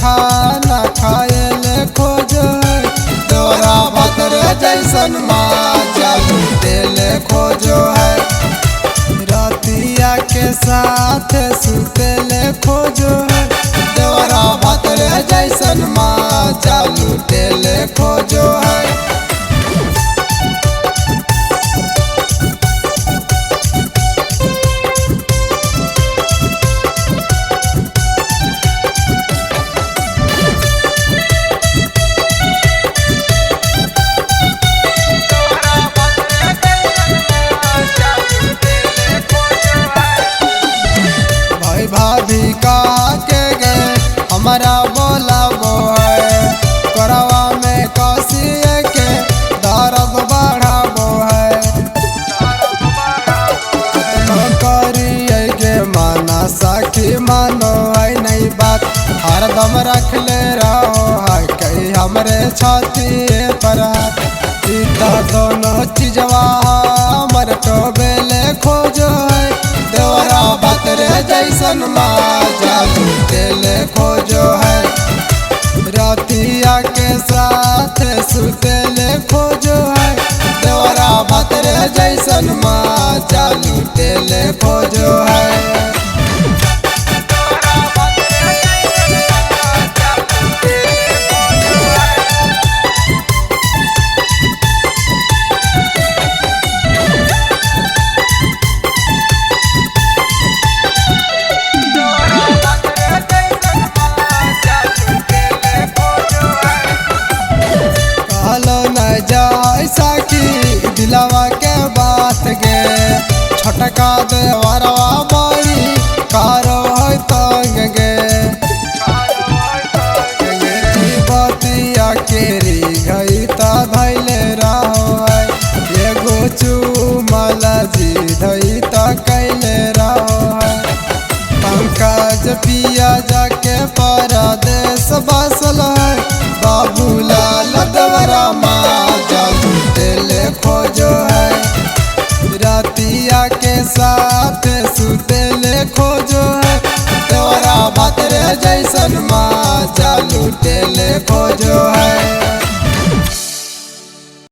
खाना खाए ले खोजो है। तोरा भतरे जैसन माजा लूटे ले खोजो है। रतिया के साथ सुते ले खोजो है। तोरा भतरे जैसन माजा लूटे ले खोजो है। भाभी का के गए हमारा बोलाबो है। करवा में कसिए के दर्द बढ़ाबो है। करिए गे माना सखी मानो है नहीं बात। हरदम रख ले रहो है कहीं हमरे छाती पर। दोनों चीजवा हमर टोबेले खोजो है। देवरा भतरे जैसन माजा लूटे ले खोजो है। रतिया के साथ सुते ले खोजो है। देवरा भतरे जैसन माजा लूटे ले खोजो है। दिलवा के बात गे छटका देवरवा बड़ी कारो है तंग गे। बतिया केरी गई त धैले रहो है। एगो चुमल जी धई त कैले रहो है। पंकज पिया जाके परदेश बसल है। बाबूलाल देवरा माजा लूटे ले खोजो है। रतिया के साथ सुते ले खोजो है। तोरा भतरे जैसन माजा लूटे ले खोजो है।